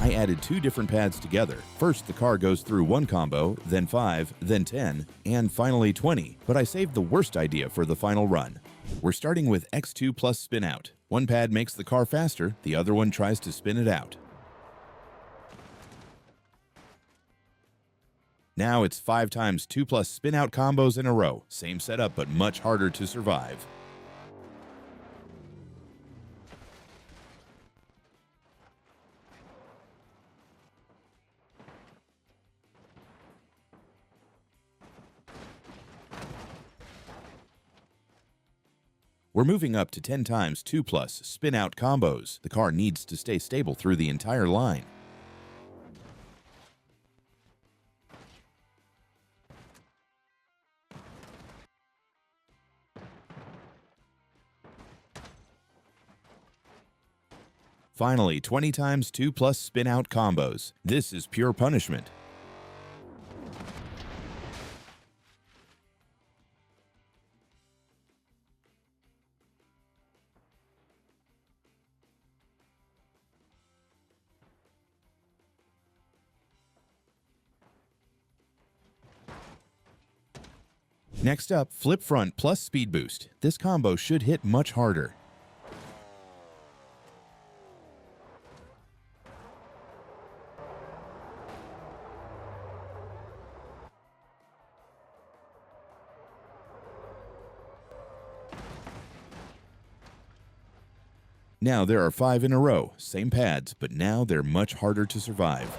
I added 2 different pads together. First, the car goes through 1 combo, then 5, then 10, and finally 20, but I saved the worst idea for the final run. We're starting with X2 plus spin out. One pad makes the car faster, the other one tries to spin it out. Now it's 5 times 2 plus spin out combos in a row. Same setup, but much harder to survive. We're moving up to 10 times 2 plus spin out combos. The car needs to stay stable through the entire line. Finally, 20 times 2 plus spin out combos. This is pure punishment. Next up, flip front plus speed boost. This combo should hit much harder. Now there are 5 in a row, same pads, but now they're much harder to survive.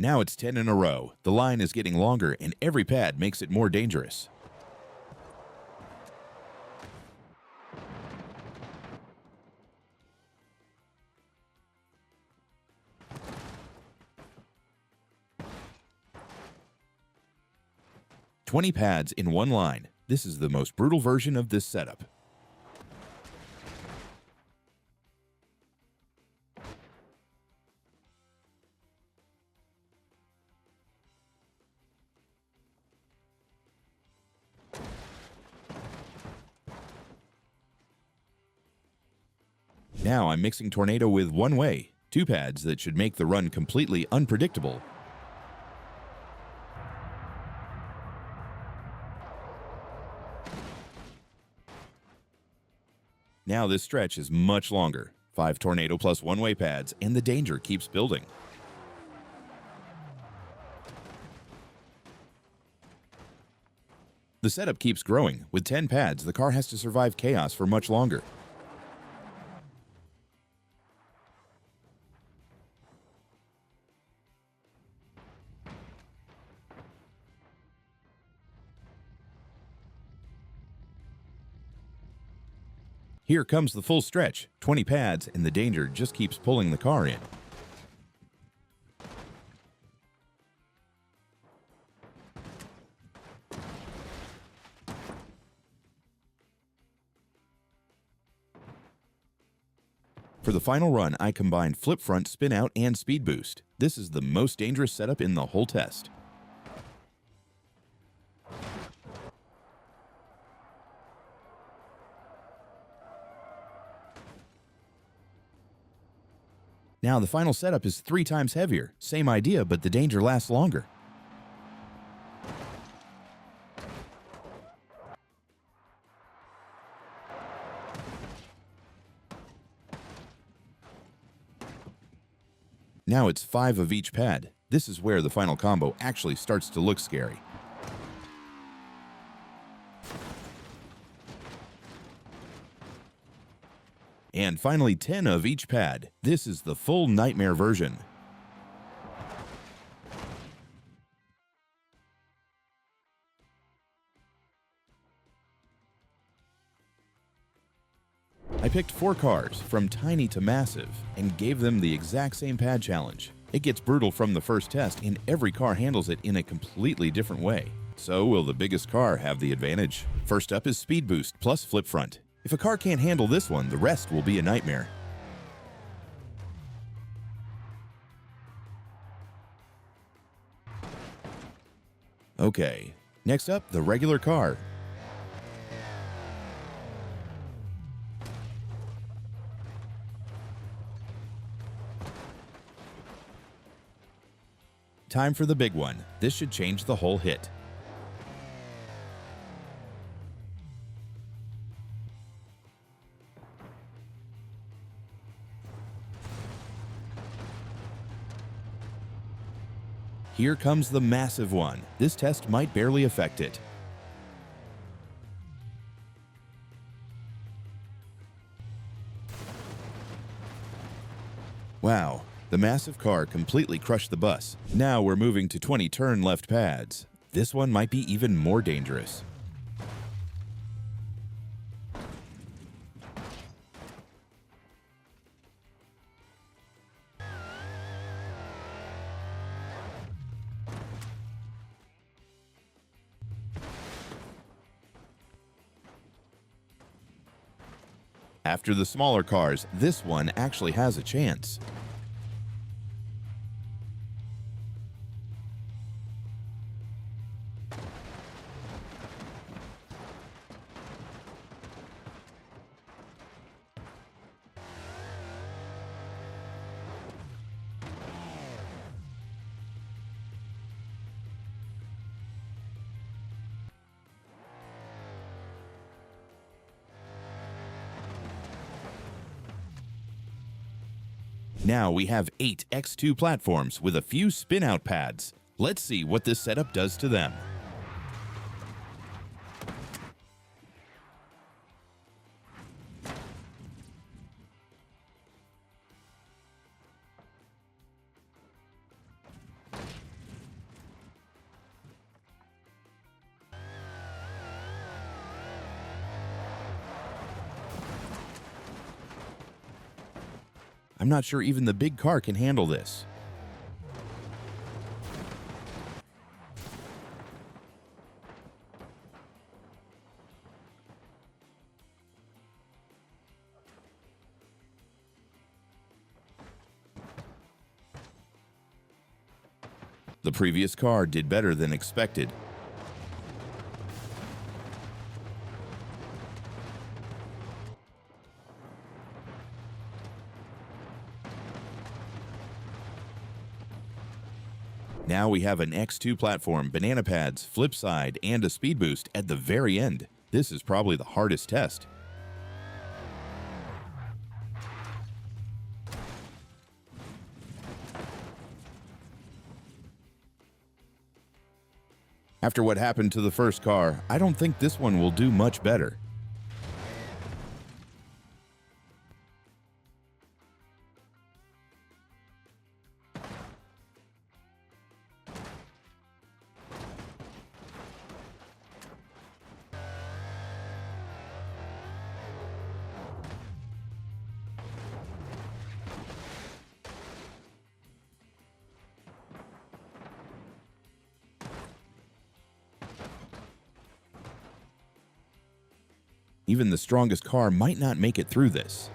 Now it's 10 in a row. The line is getting longer and every pad makes it more dangerous. "20 pads in one line. This is the most brutal version of this setup. Now I'm mixing Tornado with one way, 2 pads that should make the run completely unpredictable. Now this stretch is much longer. 5 Tornado plus one-way pads, and the danger keeps building. The setup keeps growing. With 10 pads, the car has to survive chaos for much longer. Here comes the full stretch, 20 pads, and the danger just keeps pulling the car in. For the final run, I combined flip front, spin out, and speed boost. This is the most dangerous setup in the whole test. Now the final setup is 3 times heavier. Same idea, but the danger lasts longer. Now it's 5 of each pad. This is where the final combo actually starts to look scary. And finally 10 of each pad. This is the full nightmare version. I picked 4 cars, from tiny to massive, and gave them the exact same pad challenge. It gets brutal from the first test, and every car handles it in a completely different way. So will the biggest car have the advantage? First up is Speed Boost plus Flip Front. If a car can't handle this one, the rest will be a nightmare. Okay, next up, the regular car. Time for the big one. This should change the whole hit. Here comes the massive one. This test might barely affect it. Wow, the massive car completely crushed the bus. Now we're moving to 20 turn left pads. This one might be even more dangerous. After the smaller cars, this one actually has a chance. Now we have 8 X2 platforms with a few spin-out pads. Let's see what this setup does to them. I'm not sure even the big car can handle this. The previous car did better than expected. Now we have an X2 platform, banana pads, flip side, and a speed boost at the very end. This is probably the hardest test. After what happened to the first car, I don't think this one will do much better. Even the strongest car might not make it through this.